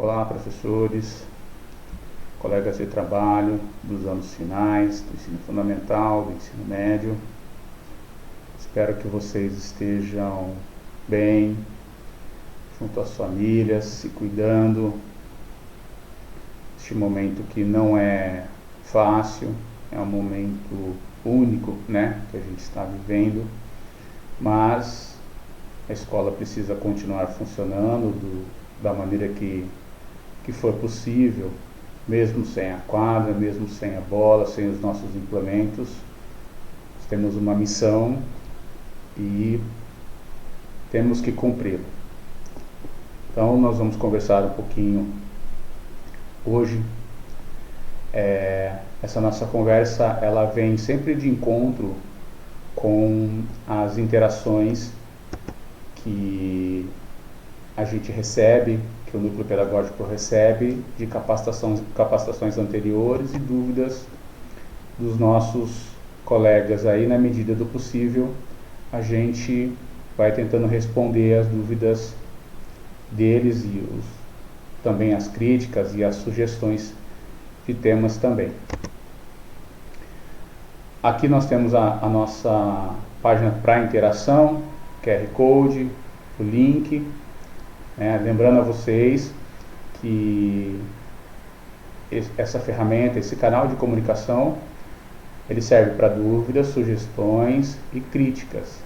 Olá, professores, colegas de trabalho dos anos finais, do ensino fundamental, do ensino médio. Espero que vocês estejam bem, junto às famílias, se cuidando. Este momento que não é fácil, é um momento único, né, que a gente está vivendo, mas a escola precisa continuar funcionando da maneira que for possível, mesmo sem a quadra, mesmo sem a bola, sem os nossos implementos. Nós temos uma missão e temos que cumpri-la. Então nós vamos conversar um pouquinho hoje. Essa nossa conversa, ela vem sempre de encontro com as interações que a gente recebe, que o núcleo pedagógico recebe de capacitações anteriores e dúvidas dos nossos colegas. Aí, na medida do possível, a gente vai tentando responder as dúvidas deles e também as críticas e as sugestões de temas também. Aqui nós temos a nossa página para interação, QR Code, o link. Lembrando a vocês que essa ferramenta, esse canal de comunicação, ele serve para dúvidas, sugestões e críticas.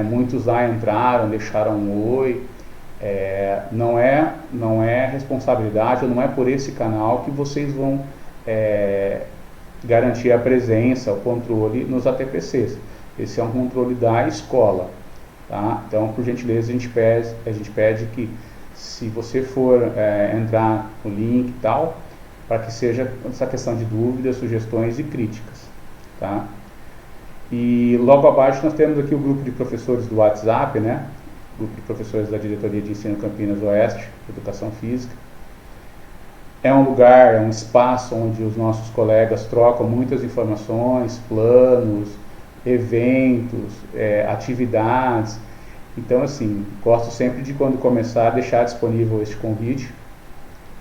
Muitos lá entraram, deixaram um oi. Não é responsabilidade, ou não é por esse canal que vocês vão garantir a presença, o controle nos ATPCs. Esse é um controle da escola, tá? Então, por gentileza, a gente pede que, se você for entrar no link e tal, para que seja essa questão de dúvidas, sugestões e críticas, tá? E logo abaixo nós temos aqui o grupo de professores do WhatsApp, né? Grupo de professores da Diretoria de Ensino Campinas Oeste, Educação Física. É um lugar, é um espaço onde os nossos colegas trocam muitas informações, planos, eventos, atividades. Então, assim, gosto sempre de, quando começar, deixar disponível este convite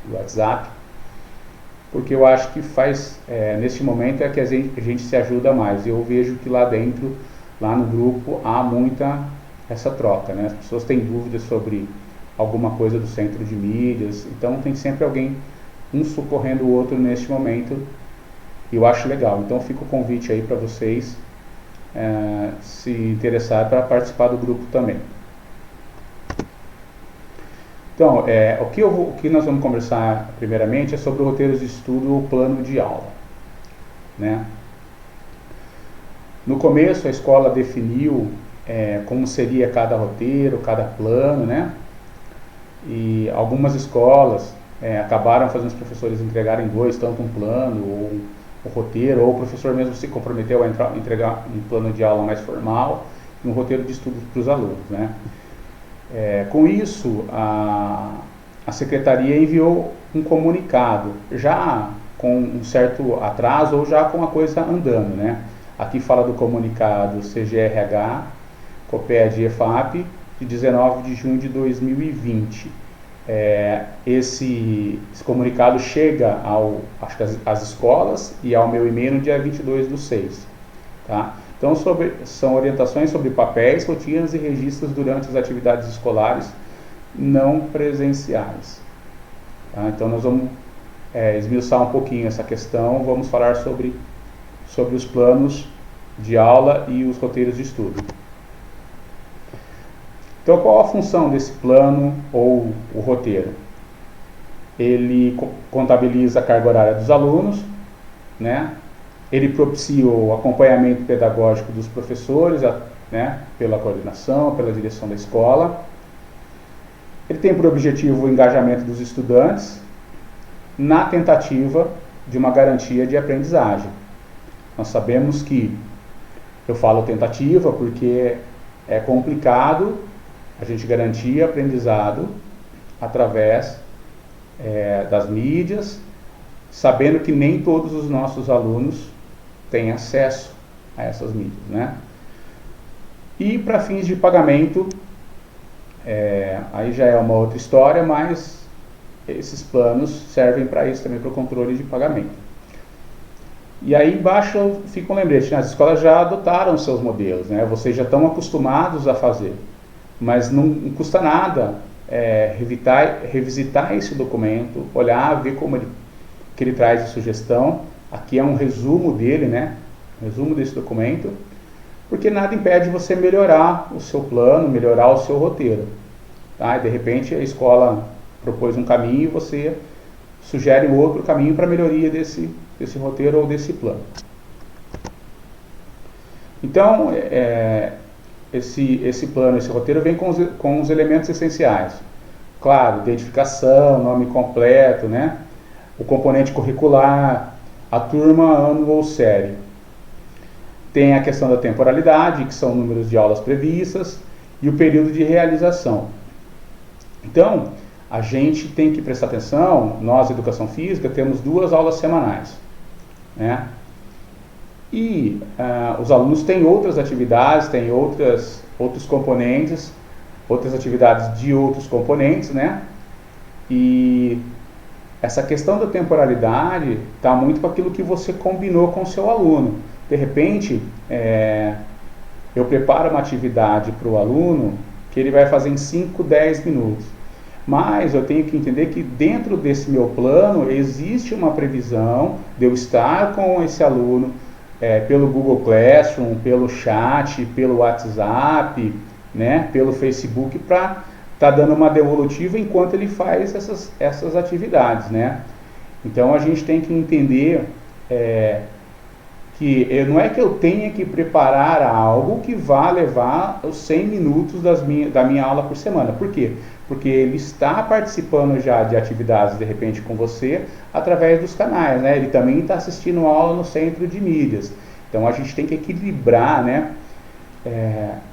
do WhatsApp, porque eu acho que neste momento é que a gente se ajuda mais. Eu vejo que lá dentro, lá no grupo, há muita essa troca, né? As pessoas têm dúvidas sobre alguma coisa do centro de mídias, então tem sempre alguém, um socorrendo o outro neste momento, e eu acho legal. Então fica o convite aí para vocês se interessar para participar do grupo também. Então, o que nós vamos conversar primeiramente é sobre o roteiro de estudo ou plano de aula, né? No começo, a escola definiu como seria cada roteiro, cada plano, né? E algumas escolas acabaram fazendo os professores entregarem tanto um plano ou um roteiro, ou o professor mesmo se comprometeu a entregar um plano de aula mais formal e um roteiro de estudo para os alunos, né? Com isso, a secretaria enviou um comunicado, já com um certo atraso ou já com a coisa andando, né? Aqui fala do comunicado CGRH, COPED e EFAP, de 19 de junho de 2020. Esse comunicado chega às escolas e ao meu e-mail no dia 22/6. Tá? Então, são orientações sobre papéis, rotinas e registros durante as atividades escolares não presenciais. Tá? Então, nós vamos esmiuçar um pouquinho essa questão, vamos falar sobre os planos de aula e os roteiros de estudo. Então, qual a função desse plano ou o roteiro? Ele contabiliza a carga horária dos alunos, né? Ele propicia o acompanhamento pedagógico dos professores, né, pela coordenação, pela direção da escola. Ele tem por objetivo o engajamento dos estudantes na tentativa de uma garantia de aprendizagem. Nós sabemos que, eu falo tentativa porque é complicado a gente garantir aprendizado através das mídias, sabendo que nem todos os nossos alunos têm acesso a essas mídias, né? E para fins de pagamento, aí já é uma outra história, mas esses planos servem para isso também, para o controle de pagamento. E aí embaixo fica um lembrete, né? As escolas já adotaram seus modelos, né? Vocês já estão acostumados a fazer, mas não custa nada revisitar esse documento, olhar, ver como que ele traz de sugestão. Aqui é um resumo dele, né? Resumo desse documento, porque nada impede você melhorar o seu plano, melhorar o seu roteiro. Tá? E de repente a escola propôs um caminho e você sugere outro caminho para melhoria desse roteiro ou desse plano. Então, esse plano, esse roteiro vem com os elementos essenciais. Claro, identificação, nome completo, né? O componente curricular, a turma, ano ou série. Tem a questão da temporalidade, que são números de aulas previstas, e o período de realização. Então, a gente tem que prestar atenção, nós, Educação Física, temos 2 aulas semanais, né? E os alunos têm outras atividades, têm outros componentes, outras atividades de outros componentes, né? E essa questão da temporalidade está muito com aquilo que você combinou com o seu aluno. De repente, eu preparo uma atividade para o aluno que ele vai fazer em 5, 10 minutos. Mas eu tenho que entender que dentro desse meu plano existe uma previsão de eu estar com esse aluno pelo Google Classroom, pelo chat, pelo WhatsApp, né, pelo Facebook, para estar dando uma devolutiva enquanto ele faz essas atividades, né? Então a gente tem que entender que não é que eu tenha que preparar algo que vá levar os 100 minutos da minha aula por semana. Por quê? Porque ele está participando já de atividades, de repente, com você, através dos canais, né? Ele também está assistindo aula no centro de mídias. Então, a gente tem que equilibrar, né,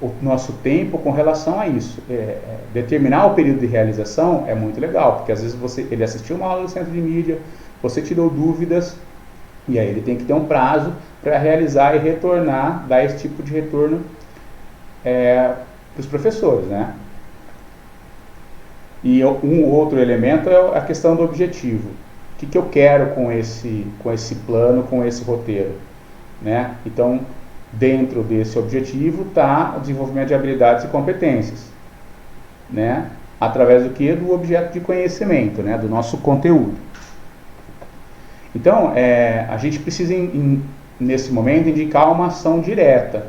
o nosso tempo com relação a isso. Determinar o período de realização é muito legal, porque às vezes ele assistiu uma aula no centro de mídia, você tirou dúvidas, e aí ele tem que ter um prazo para realizar e retornar, dar esse tipo de retorno para os professores, né? E um outro elemento é a questão do objetivo. O que eu quero com esse plano, com esse roteiro, né? Então, dentro desse objetivo está o desenvolvimento de habilidades e competências, né? Através do que? Do objeto de conhecimento, né? Do nosso conteúdo. Então, a gente precisa, nesse momento, indicar uma ação direta,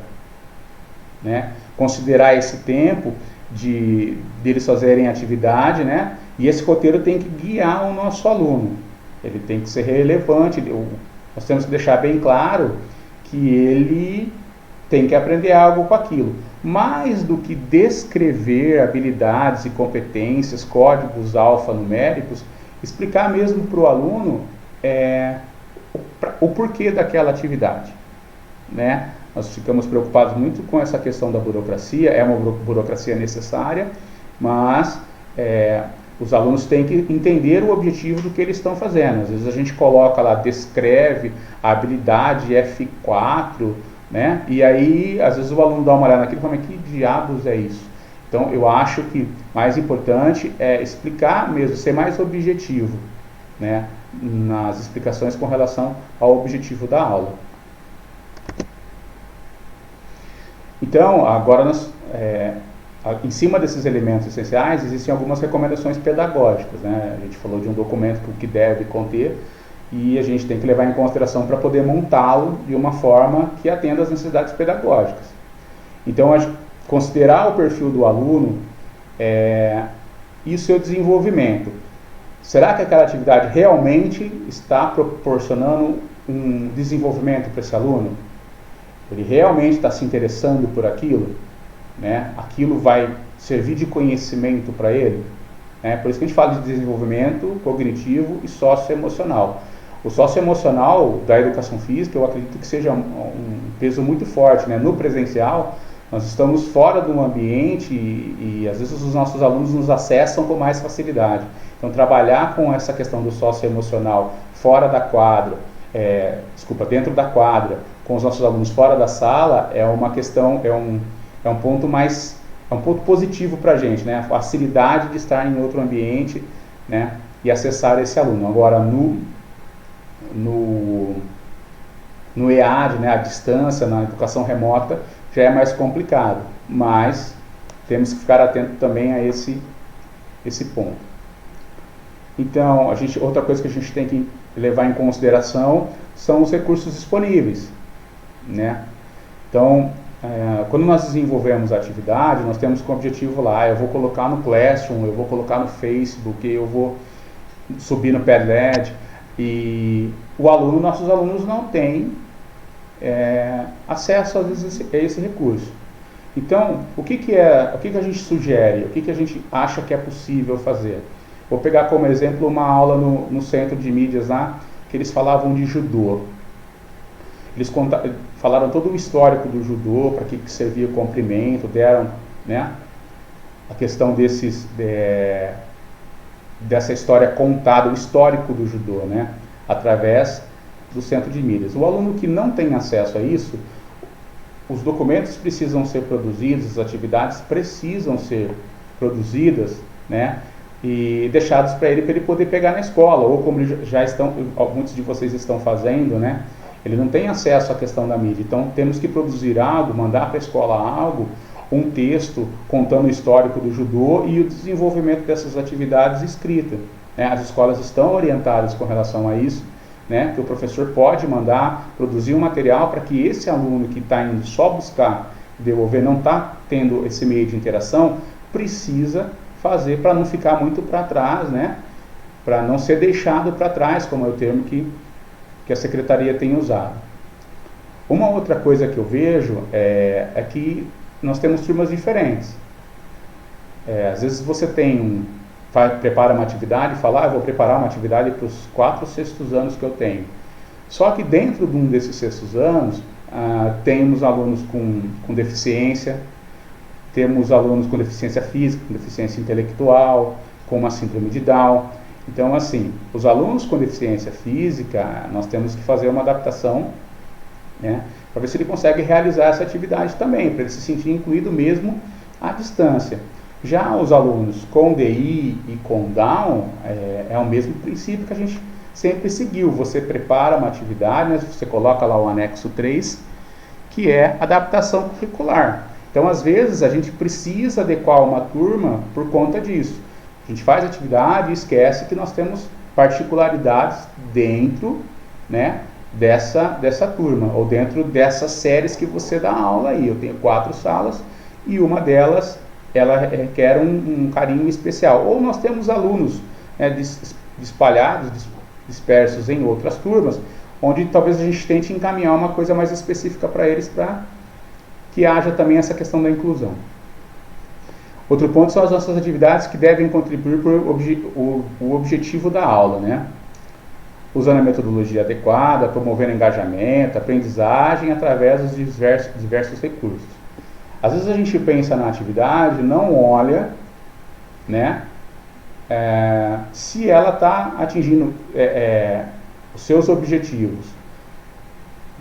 né? Considerar esse tempo deles fazerem atividade, né? E esse roteiro tem que guiar o nosso aluno. Ele tem que ser relevante. Nós temos que deixar bem claro que ele tem que aprender algo com aquilo. Mais do que descrever habilidades e competências, códigos alfanuméricos, explicar mesmo para o aluno o porquê daquela atividade, né? Nós ficamos preocupados muito com essa questão da burocracia, é uma burocracia necessária, mas os alunos têm que entender o objetivo do que eles estão fazendo. Às vezes a gente coloca lá, descreve a habilidade F4, né? E aí, às vezes o aluno dá uma olhada naquilo e fala, mas que diabos é isso? Então, eu acho que mais importante é explicar mesmo, ser mais objetivo, né, nas explicações com relação ao objetivo da aula. Então, agora em cima desses elementos essenciais, existem algumas recomendações pedagógicas, né? A gente falou de um documento que deve conter e a gente tem que levar em consideração para poder montá-lo de uma forma que atenda às necessidades pedagógicas. Então, considerar o perfil do aluno e o seu desenvolvimento. Será que aquela atividade realmente está proporcionando um desenvolvimento para esse aluno? Ele realmente está se interessando por aquilo, né? Aquilo vai servir de conhecimento para ele, né? Por isso que a gente fala de desenvolvimento cognitivo e socioemocional. O socioemocional da educação física, eu acredito que seja um peso muito forte, né? No presencial, nós estamos fora do ambiente e às vezes os nossos alunos nos acessam com mais facilidade. Então, trabalhar com essa questão do socioemocional fora da quadra, dentro da quadra, com os nossos alunos fora da sala, é uma questão, é um ponto positivo para a gente, né? A facilidade de estar em outro ambiente, né? e acessar esse aluno. Agora, no EAD, né, à distância, na educação remota, já é mais complicado, mas temos que ficar atento também a esse ponto. Então, outra coisa que a gente tem que levar em consideração são os recursos disponíveis, né? Então, quando nós desenvolvemos a atividade, nós temos como objetivo lá, eu vou colocar no Classroom, eu vou colocar no Facebook, eu vou subir no Padlet, e nossos alunos não têm acesso a esse recurso. Então, o que a gente sugere, o que a gente acha que é possível fazer? Vou pegar como exemplo uma aula no centro de mídias lá, que eles falavam de judô. Eles falaram todo o histórico do judô, para que servia o comprimento, deram, né, a questão dessa história contada, o histórico do judô, né, através do centro de mídias. O aluno que não tem acesso a isso, os documentos precisam ser produzidos, as atividades precisam ser produzidas, né, e deixados para ele poder pegar na escola, ou como muitos de vocês estão fazendo, né, ele não tem acesso à questão da mídia, então temos que produzir algo, mandar para a escola algo, um texto contando o histórico do judô e o desenvolvimento dessas atividades escritas, né. As escolas estão orientadas com relação a isso, né, que o professor pode mandar, produzir um material para que esse aluno que está indo só buscar devolver, não está tendo esse meio de interação, precisa fazer para não ficar muito para trás, né, para não ser deixado para trás, como é o termo que a secretaria tem usado. Uma outra coisa que eu vejo é que nós temos turmas diferentes. Às vezes você prepara uma atividade e fala, eu vou preparar uma atividade para os 4 sextos anos que eu tenho. Só que dentro de um desses sextos anos, temos alunos com deficiência, temos alunos com deficiência física, com deficiência intelectual, com uma síndrome de Down. Então, assim, os alunos com deficiência física, nós temos que fazer uma adaptação, né, para ver se ele consegue realizar essa atividade também, para ele se sentir incluído mesmo à distância. Já os alunos com DI e com Down, é o mesmo princípio que a gente sempre seguiu. Você prepara uma atividade, né, você coloca lá o anexo 3, que é adaptação curricular. Então, às vezes, a gente precisa adequar uma turma por conta disso. A gente faz atividade e esquece que nós temos particularidades dentro, né, dessa turma, ou dentro dessas séries que você dá aula aí. Eu tenho 4 salas e uma delas ela requer um carinho especial. Ou nós temos alunos, né, espalhados, dispersos em outras turmas, onde talvez a gente tente encaminhar uma coisa mais específica para eles, para que haja também essa questão da inclusão. Outro ponto são as nossas atividades que devem contribuir para o objetivo da aula, né? Usando a metodologia adequada, promovendo engajamento, aprendizagem através dos diversos recursos. Às vezes a gente pensa na atividade, não olha, né, se ela está atingindo os seus objetivos,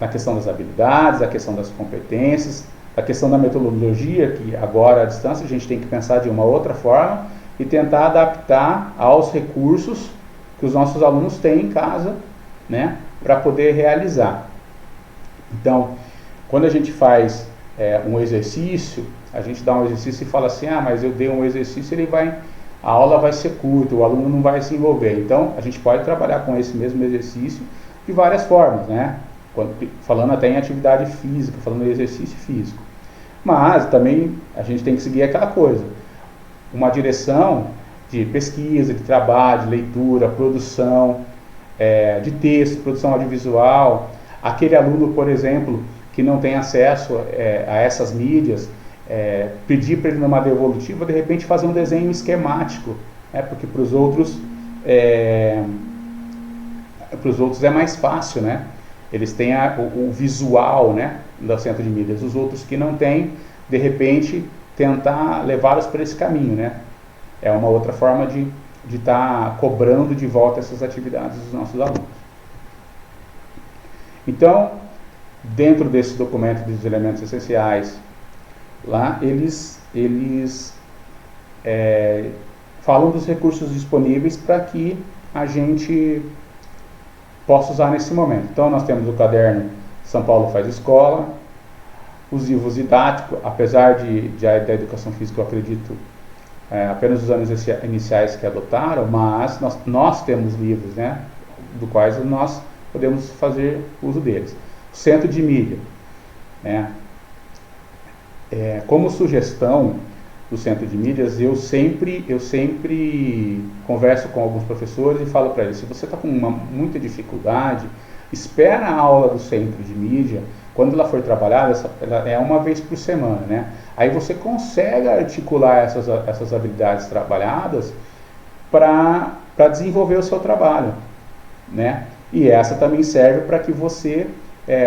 na questão das habilidades, a questão das competências, a questão da metodologia, que agora à distância a gente tem que pensar de uma outra forma e tentar adaptar aos recursos que os nossos alunos têm em casa, né, para poder realizar. Então, quando a gente faz um exercício, a gente dá um exercício e fala assim, mas eu dei um exercício, a aula vai ser curta, o aluno não vai se envolver. Então, a gente pode trabalhar com esse mesmo exercício de várias formas, né? Falando até em atividade física, falando em exercício físico. Mas também a gente tem que seguir aquela coisa, uma direção de pesquisa, de trabalho, de leitura, produção de texto, produção audiovisual. Aquele aluno, por exemplo, que não tem acesso a essas mídias, pedir para ele numa devolutiva, de repente fazer um desenho esquemático, porque para os outros é mais fácil, né? Eles têm o visual, né, do centro de mídias. Os outros que não têm, de repente, tentar levá-los para esse caminho, né? É uma outra forma de estar cobrando de volta essas atividades dos nossos alunos. Então, dentro desse documento dos elementos essenciais, lá eles falam dos recursos disponíveis para que a gente possa usar nesse momento. Então nós temos o caderno São Paulo Faz Escola, os livros didáticos, apesar da educação física, eu acredito, apenas os anos iniciais que adotaram, mas nós temos livros, né, do quais nós podemos fazer uso deles. Centro de mídia, né, como sugestão do centro de mídias, eu sempre converso com alguns professores e falo para eles: se você está com muita dificuldade, espera a aula do centro de mídia. Quando ela for trabalhada, ela é uma vez por semana, né? Aí você consegue articular essas habilidades trabalhadas para desenvolver o seu trabalho, né? E essa também serve para que você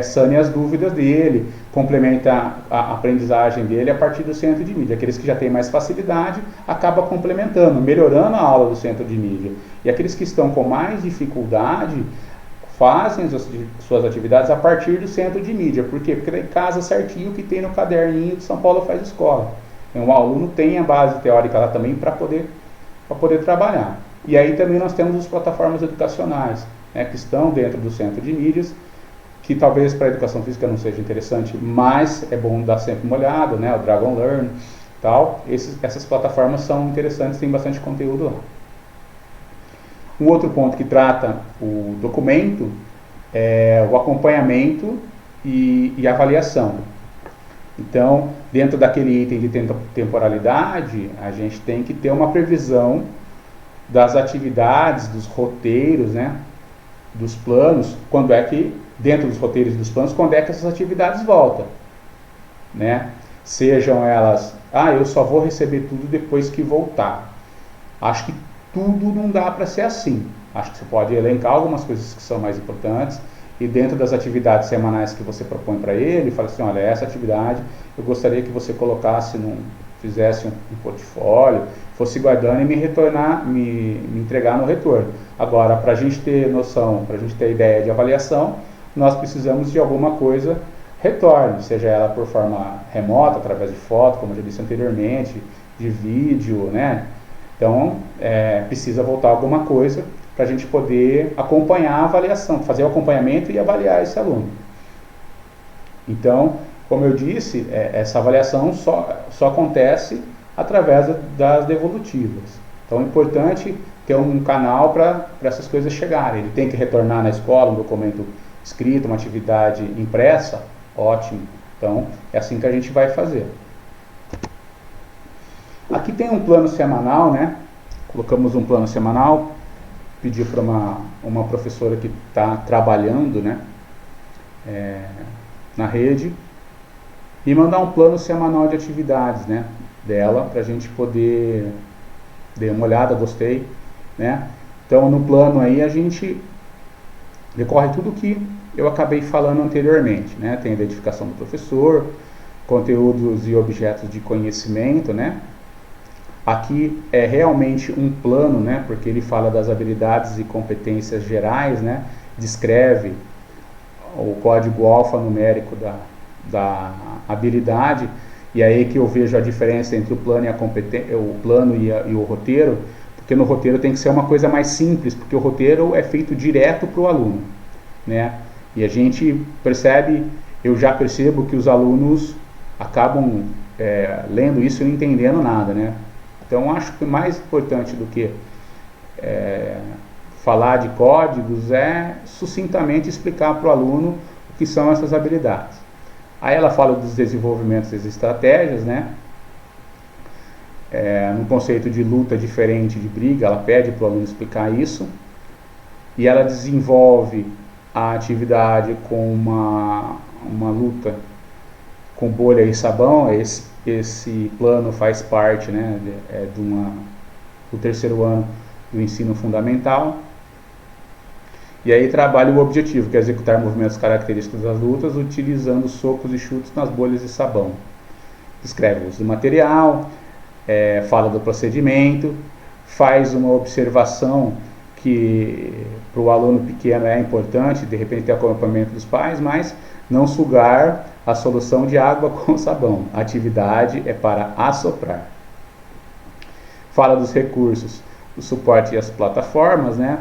sane as dúvidas dele, complementa a aprendizagem dele a partir do centro de mídia. Aqueles que já têm mais facilidade, acaba complementando, melhorando a aula do centro de mídia. E aqueles que estão com mais dificuldade, fazem as suas atividades a partir do centro de mídia. Por quê? Porque daí casa certinho o que tem no caderninho de São Paulo Faz Escola. Então, o aluno tem a base teórica lá também para poder trabalhar. E aí também nós temos as plataformas educacionais, né, que estão dentro do centro de mídias, que talvez para a educação física não seja interessante, mas é bom dar sempre uma olhada, né, o Dragon Learn, tal. Essas plataformas são interessantes, tem bastante conteúdo lá. Um outro ponto que trata o documento é o acompanhamento e avaliação. Então, dentro daquele item de temporalidade, a gente tem que ter uma previsão das atividades, dos roteiros, né, dos planos, quando é que, dentro dos roteiros e dos planos, quando é que essas atividades voltam, né? Sejam elas, eu só vou receber tudo depois que voltar. Acho que tudo não dá para ser assim. Acho que você pode elencar algumas coisas que são mais importantes e dentro das atividades semanais que você propõe para ele, fala assim: olha, essa atividade eu gostaria que você colocasse, fizesse um portfólio, fosse guardando e me retornar, me entregar no retorno. Agora, para a gente ter noção, para a gente ter ideia de avaliação, nós precisamos de alguma coisa retorne, seja ela por forma remota, através de foto, como eu já disse anteriormente, de vídeo, né? Então, precisa voltar alguma coisa para a gente poder acompanhar a avaliação, fazer o acompanhamento e avaliar esse aluno. Então, como eu disse, essa avaliação só acontece através das devolutivas. Então, é importante ter um canal para essas coisas chegarem. Ele tem que retornar na escola um documento escrito, uma atividade impressa, ótimo. Então, é assim que a gente vai fazer. Aqui tem um plano semanal, né? Colocamos um plano semanal, pedi para uma professora que está trabalhando, né, na rede, e mandar um plano semanal de atividades, né, dela, para a gente poder dar uma olhada, gostei, né? Então no plano aí a gente decorre tudo que eu acabei falando anteriormente, né? Tem a identificação do professor, conteúdos e objetos de conhecimento, né? Aqui é realmente um plano, né, porque ele fala das habilidades e competências gerais, né, descreve o código alfanumérico da habilidade, e aí que eu vejo a diferença entre o plano e o roteiro, porque no roteiro tem que ser uma coisa mais simples, porque o roteiro é feito direto para o aluno, né, e a gente percebe, eu já percebo que os alunos acabam lendo isso e não entendendo nada, né. Então, acho que o mais importante do que falar de códigos é sucintamente explicar para o aluno o que são essas habilidades. Aí ela fala dos desenvolvimentos das estratégias, né? No conceito de luta diferente de briga, ela pede para o aluno explicar isso. E ela desenvolve a atividade com uma luta com bolha e sabão. Esse plano faz parte, né, do terceiro ano do ensino fundamental. E aí trabalha o objetivo, que é executar movimentos característicos das lutas, utilizando socos e chutes nas bolhas de sabão. Descreve o uso do material, fala do procedimento, faz uma observação que para o aluno pequeno é importante, de repente ter acompanhamento dos pais, mas não sugar a solução de água com sabão. A atividade é para assoprar. fala dos recursos, o suporte e as plataformas, né?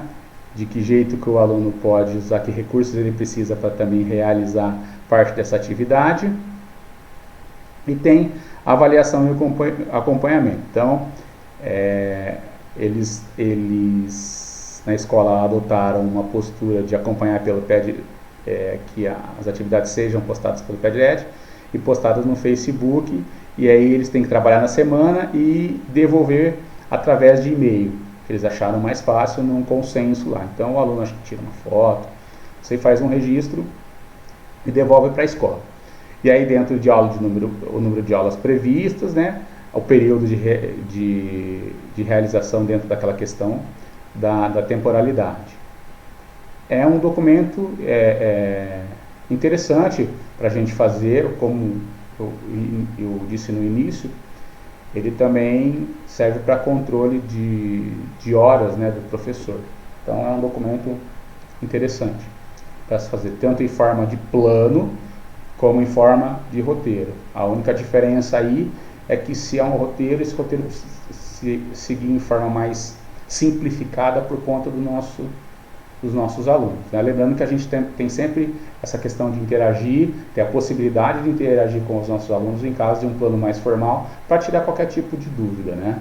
De que jeito que o aluno pode usar, que recursos ele precisa para também realizar parte dessa atividade. E tem avaliação e acompanhamento. Então, eles na escola adotaram uma postura de acompanhar pelo que as atividades sejam postadas pelo Padlet e postadas no Facebook, e aí eles têm que trabalhar na semana e devolver através de e-mail, que eles acharam mais fácil num consenso lá. Então o aluno tira uma foto, você faz um registro e devolve para a escola. E aí dentro de aula o número de aulas previstas, né, o período de realização dentro daquela questão da temporalidade. É um documento interessante para a gente fazer, como eu disse no início, ele também serve para controle de horas, né, do professor. Então é um documento interessante para se fazer, tanto em forma de plano, como em forma de roteiro. A única diferença aí é que se é um roteiro, esse roteiro precisa seguir em forma mais simplificada por conta dos nossos alunos, né? Lembrando que a gente tem sempre essa questão de interagir, ter a possibilidade de interagir com os nossos alunos em caso de um plano mais formal, para tirar qualquer tipo de dúvida, né?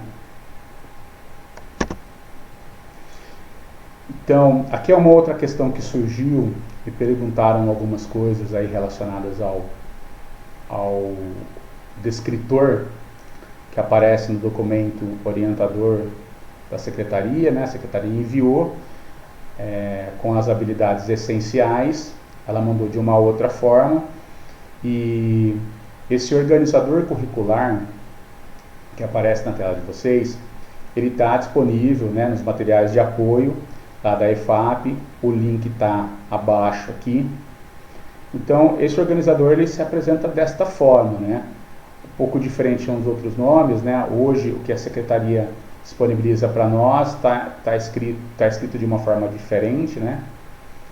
Então, aqui é uma outra questão que surgiu, me perguntaram algumas coisas aí relacionadas ao descritor que aparece no documento orientador da secretaria, né? A secretaria enviou com as habilidades essenciais, ela mandou de uma outra forma, e esse organizador curricular que aparece na tela de vocês, ele está disponível, né, nos materiais de apoio lá da EFAP, o link está abaixo aqui. Então esse organizador ele se apresenta desta forma, né, um pouco diferente uns outros nomes, né. Hoje o que a secretaria disponibiliza para nós está escrito de uma forma diferente, né.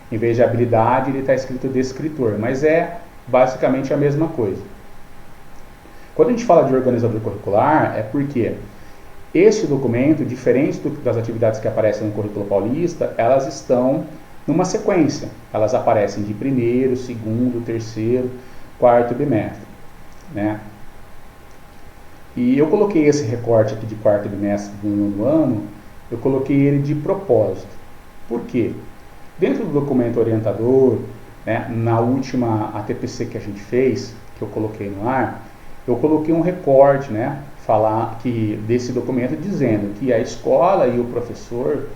Em vez de habilidade ele está escrito descritor, mas é basicamente a mesma coisa. Quando a gente fala de organizador curricular, é porque este documento, diferente das atividades que aparecem no Currículo Paulista, elas estão numa sequência. Elas aparecem de primeiro, segundo, terceiro, quarto bimestre, né? E eu coloquei esse recorte aqui de quarto bimestre do nono ano, eu coloquei ele de propósito. Por quê? Dentro do documento orientador, né, na última ATPC que a gente fez, que eu coloquei no ar, eu coloquei um recorte, né, desse documento dizendo que a escola e o professor,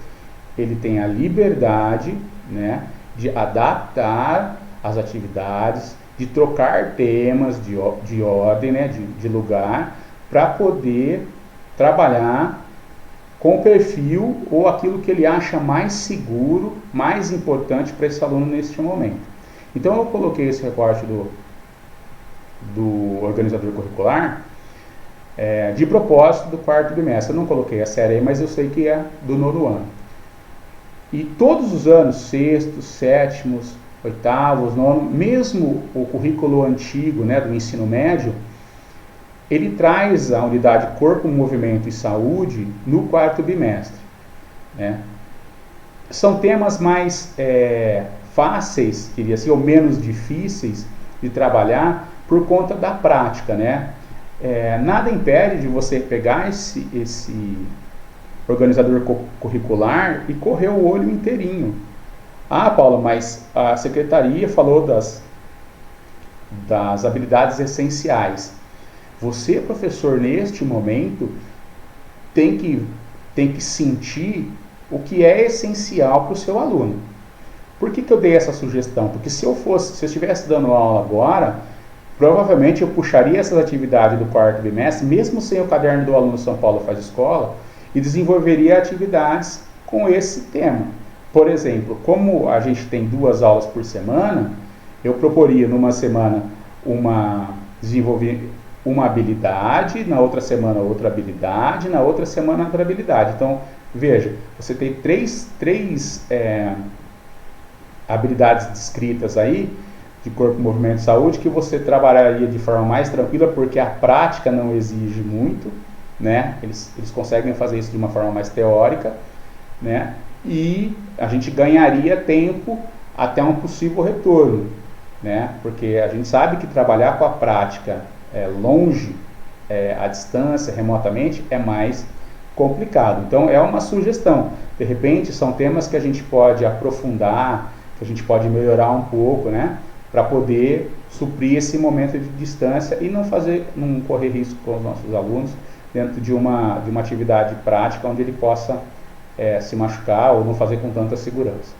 ele tem a liberdade, né, de adaptar as atividades, de trocar temas de ordem, né, de lugar, para poder trabalhar com o perfil ou aquilo que ele acha mais seguro, mais importante para esse aluno neste momento. Então eu coloquei esse recorte do organizador curricular de propósito do quarto bimestre. Eu não coloquei a série aí, mas eu sei que é do nono ano. E todos os anos, sextos, sétimos, oitavos, nono, mesmo o currículo antigo, né, do ensino médio, ele traz a unidade Corpo, Movimento e Saúde no quarto bimestre, né? São temas mais fáceis, queria assim, ou menos difíceis de trabalhar por conta da prática, né? Nada impede de você pegar esse organizador curricular e correr o olho inteirinho. Ah, Paulo, mas a secretaria falou das habilidades essenciais. Você, professor, neste momento, tem que sentir o que é essencial para o seu aluno. Por que eu dei essa sugestão? Porque se eu estivesse dando aula agora, provavelmente eu puxaria essas atividades do quarto bimestre, mesmo sem o caderno do aluno São Paulo Faz Escola, e desenvolveria atividades com esse tema. Por exemplo, como a gente tem 2 aulas por semana, eu proporia numa semana desenvolver uma habilidade, na outra semana outra habilidade, na outra semana outra habilidade. Então, veja, você tem três habilidades descritas aí, de corpo, movimento e saúde, que você trabalharia de forma mais tranquila, porque a prática não exige muito, né? Eles conseguem fazer isso de uma forma mais teórica, né? E a gente ganharia tempo até um possível retorno, né? Porque a gente sabe que trabalhar com a prática longe, à distância, remotamente, é mais complicado. Então é uma sugestão. De repente são temas que a gente pode aprofundar, que a gente pode melhorar um pouco, né? Para poder suprir esse momento de distância e não correr risco com os nossos alunos dentro de uma atividade prática onde ele possa se machucar ou não fazer com tanta segurança.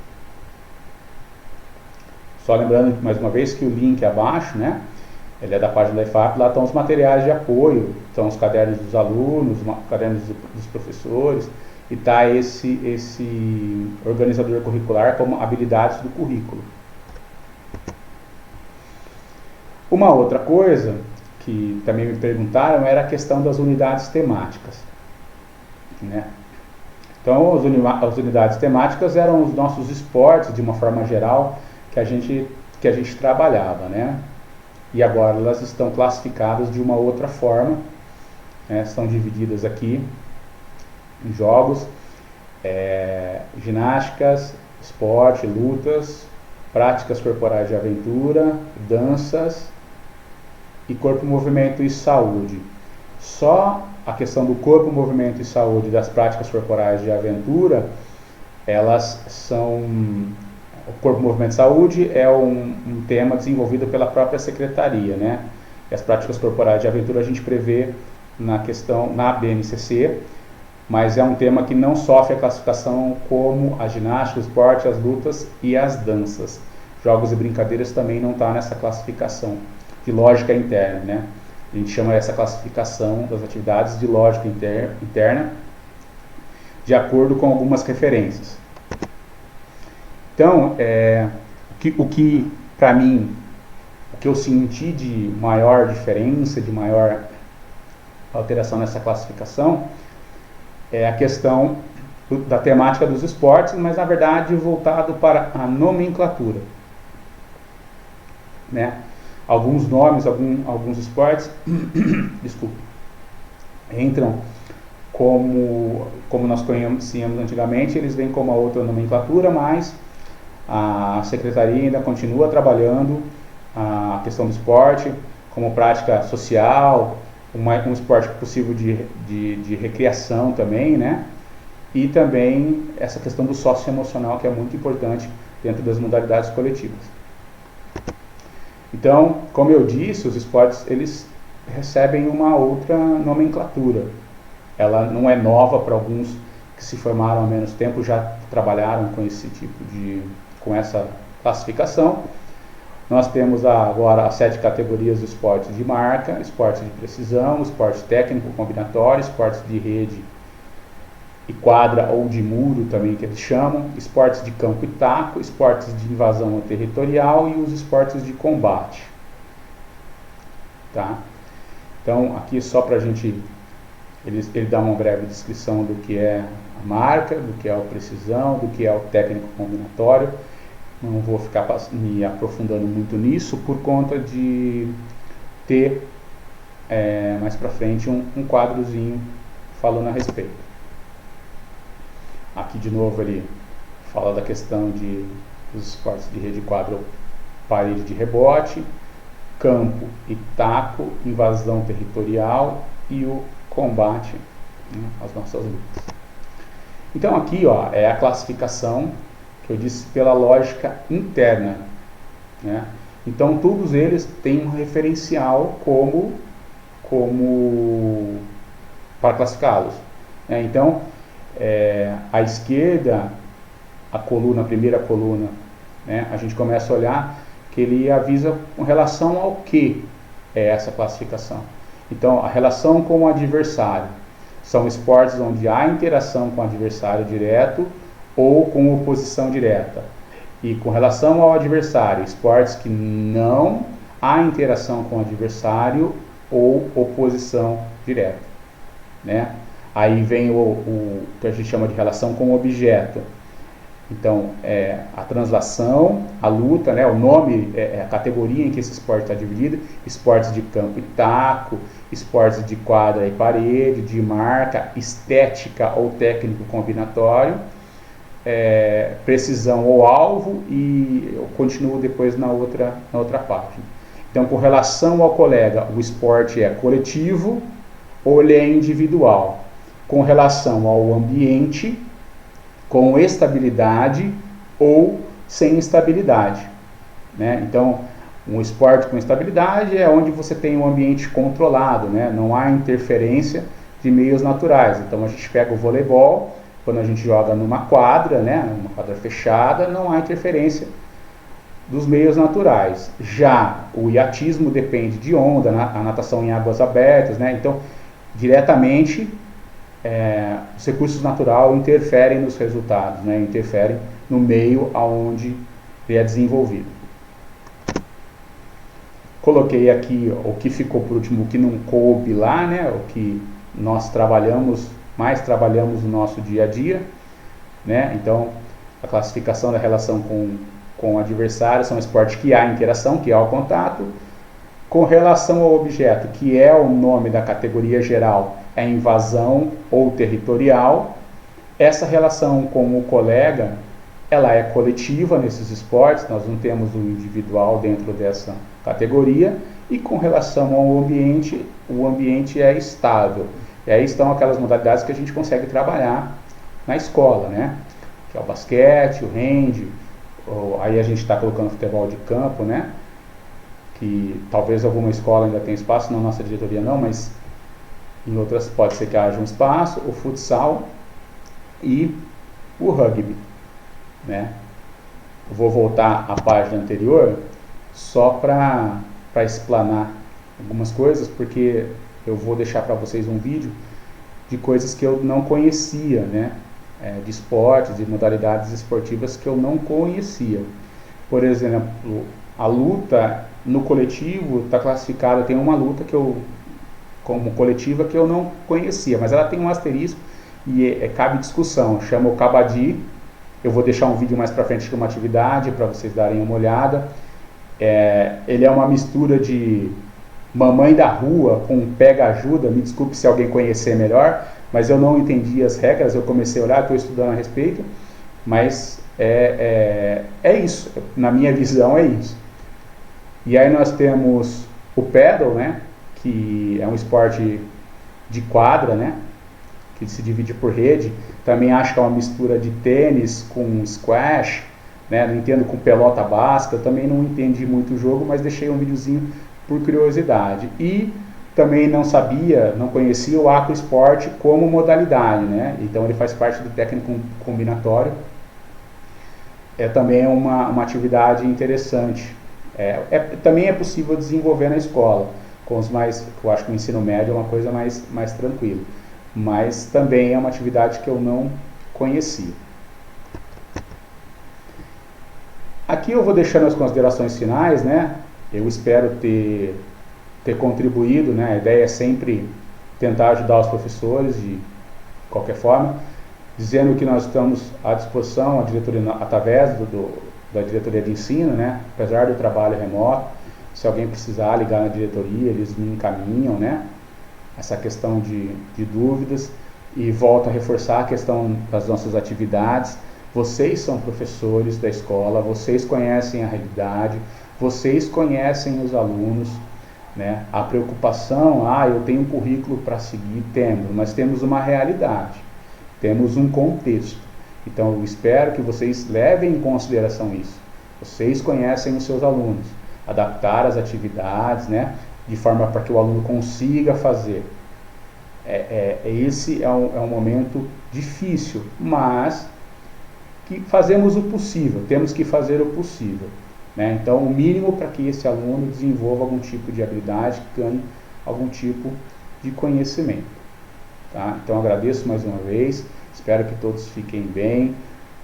Só lembrando mais uma vez que o link abaixo, né, ele é da página da IFAP, lá estão os materiais de apoio, estão os cadernos dos alunos, os cadernos dos professores, e está esse organizador curricular como habilidades do currículo. Uma outra coisa que também me perguntaram era a questão das unidades temáticas, né? Então, as unidades temáticas eram os nossos esportes, de uma forma geral, que a gente trabalhava, né? E agora elas estão classificadas de uma outra forma, né? Estão divididas aqui em jogos, ginásticas, esporte, lutas, práticas corporais de aventura, danças e corpo, movimento e saúde. Só a questão do corpo, movimento e saúde das práticas corporais de aventura, elas são... O corpo, movimento e saúde é um tema desenvolvido pela própria secretaria, né? E as práticas corporais de aventura a gente prevê na BNCC, mas é um tema que não sofre a classificação como a ginástica, o esporte, as lutas e as danças. Jogos e brincadeiras também não está nessa classificação de lógica interna, né? A gente chama essa classificação das atividades de lógica interna, de acordo com algumas referências. Então, o que para mim, o que eu senti de maior diferença, de maior alteração nessa classificação, é a questão da temática dos esportes, mas na verdade voltado para a nomenclatura, né? Alguns nomes, alguns esportes, desculpa, entram como nós conhecíamos antigamente, eles vêm com uma outra nomenclatura, mas a secretaria ainda continua trabalhando a questão do esporte como prática social, um esporte possível de recreação também, né? E também essa questão do socioemocional, que é muito importante dentro das modalidades coletivas. Então, como eu disse, os esportes eles recebem uma outra nomenclatura. Ela não é nova para alguns que se formaram há menos tempo, já trabalharam com esse tipo com essa classificação. Nós temos agora as 7 categorias do esporte de marca, esporte de precisão, esporte técnico combinatório, esportes de rede e quadra ou de muro também que eles chamam, esportes de campo e taco, esportes de invasão territorial e os esportes de combate. Tá? Então aqui só para a gente, ele dá uma breve descrição do que é a marca, do que é o precisão, do que é o técnico combinatório. Não vou ficar me aprofundando muito nisso por conta de ter mais para frente um quadrozinho falando a respeito. Aqui de novo ele fala da questão dos esportes de rede, quadra, parede de rebote, campo e taco, invasão territorial e o combate, né, as nossas lutas. Então aqui é a classificação que eu disse pela lógica interna, né? Então todos eles têm um referencial como para classificá-los, né? Então à esquerda, a primeira coluna, né, a gente começa a olhar que ele avisa com relação ao que é essa classificação. Então, a relação com o adversário. São esportes onde há interação com o adversário direto ou com oposição direta. E com relação ao adversário, esportes que não há interação com o adversário ou oposição direta, né? Aí vem o que a gente chama de relação com o objeto. Então, a translação, a luta, né, o nome, a categoria em que esse esporte está dividido: esportes de campo e taco, esportes de quadra e parede, de marca, estética ou técnico combinatório, precisão ou alvo, e eu continuo depois na outra página. Então, com relação ao colega, o esporte é coletivo ou ele é individual? Com relação ao ambiente, com estabilidade ou sem estabilidade, né? Então, um esporte com estabilidade é onde você tem um ambiente controlado, né? Não há interferência de meios naturais. Então, a gente pega o voleibol, quando a gente joga numa quadra, né? Numa quadra fechada, não há interferência dos meios naturais. Já o iatismo depende de onda, a natação em águas abertas, né? Então, diretamente, os recursos naturais interferem nos resultados, né? Interferem no meio aonde ele é desenvolvido. Coloquei aqui o que ficou por último, o que não coube lá, né? O que nós mais trabalhamos no nosso dia a dia, né? Então, a classificação da relação com o adversário são esportes que há interação, que há o contato. Com relação ao objeto, que é o nome da categoria geral, é invasão ou territorial. Essa relação com o colega, ela é coletiva nesses esportes, nós não temos o individual dentro dessa categoria. E com relação ao ambiente, o ambiente é estável. E aí estão aquelas modalidades que a gente consegue trabalhar na escola, né? Que é o basquete, o hand, aí a gente está colocando futebol de campo, né? Que talvez alguma escola ainda tenha espaço, na nossa diretoria não, mas em outras pode ser que haja um espaço, o futsal e o rugby, né? Eu vou voltar à página anterior só para explanar algumas coisas, porque eu vou deixar para vocês um vídeo de coisas que eu não conhecia, né? De esportes, de modalidades esportivas que eu não conhecia. Por exemplo, a luta no coletivo está classificada, tem uma luta como coletiva que eu não conhecia, mas ela tem um asterisco e cabe discussão, chama o Kabaddi. Eu vou deixar um vídeo mais para frente de uma atividade para vocês darem uma olhada. Ele é uma mistura de mamãe da rua com pega ajuda, me desculpe se alguém conhecer melhor, mas eu não entendi as regras, eu comecei a olhar, estou estudando a respeito, mas é isso, na minha visão é isso. E aí nós temos o paddle, né, que é um esporte de quadra, né, que se divide por rede. Também acho que é uma mistura de tênis com squash, né, não entendo com pelota basca, eu também não entendi muito o jogo, mas deixei um videozinho por curiosidade. E também não conhecia o aquasport como modalidade, né, então ele faz parte do técnico combinatório. Também é uma atividade interessante. Também é possível desenvolver na escola, eu acho que o ensino médio é uma coisa mais tranquila, mas também é uma atividade que eu não conhecia. Aqui eu vou deixando as considerações finais, né? Eu espero ter contribuído, né? A ideia é sempre tentar ajudar os professores de qualquer forma, dizendo que nós estamos à disposição, a diretoria, através da diretoria de ensino, né? Apesar do trabalho remoto, se alguém precisar ligar na diretoria, eles me encaminham, né? Essa questão de dúvidas. E volto a reforçar a questão das nossas atividades. Vocês são professores da escola, vocês conhecem a realidade, vocês conhecem os alunos, né? A preocupação, eu tenho um currículo para seguir, mas temos uma realidade, temos um contexto. Então eu espero que vocês levem em consideração isso. Vocês conhecem os seus alunos, adaptar as atividades, né, de forma para que o aluno consiga fazer. Esse é um momento difícil, mas que fazemos o possível, temos que fazer o possível, né? Então o mínimo para que esse aluno desenvolva algum tipo de habilidade, ganhe algum tipo de conhecimento, tá? Então agradeço mais uma vez, espero que todos fiquem bem,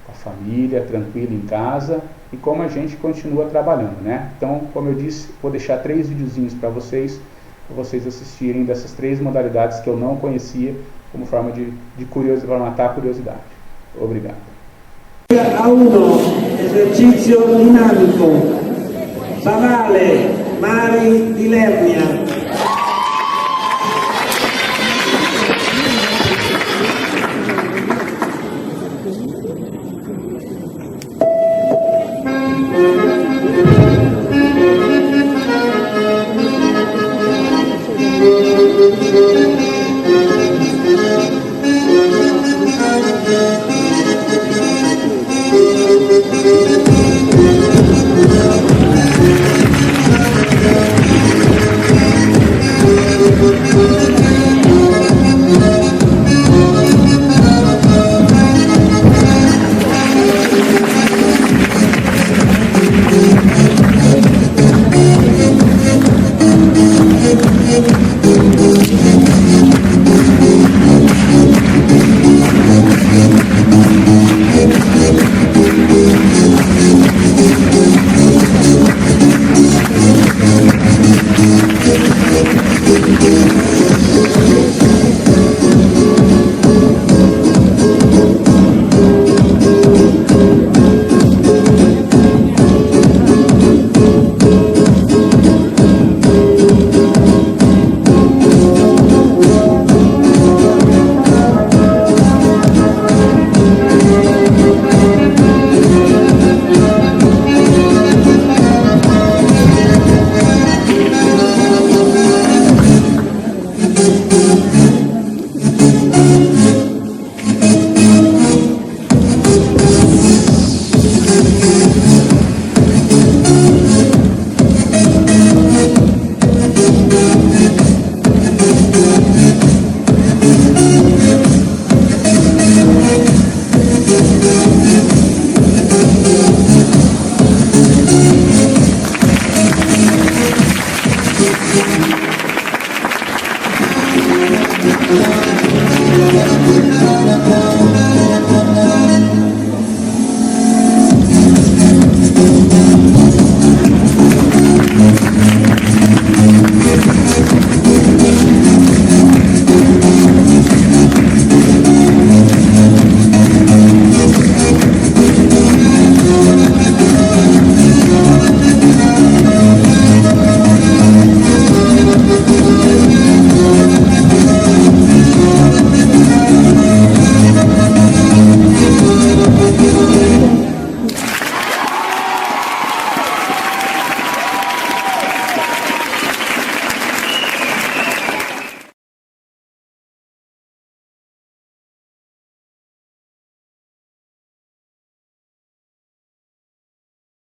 com a família, tranquilo em casa, e como a gente continua trabalhando, né? Então, como eu disse, vou deixar 3 videozinhos para vocês assistirem dessas 3 modalidades que eu não conhecia, como forma de curiosidade, para matar a curiosidade. Obrigado. A 1, esercizio dinamico, Favale, Mari di Lernia. Thank you.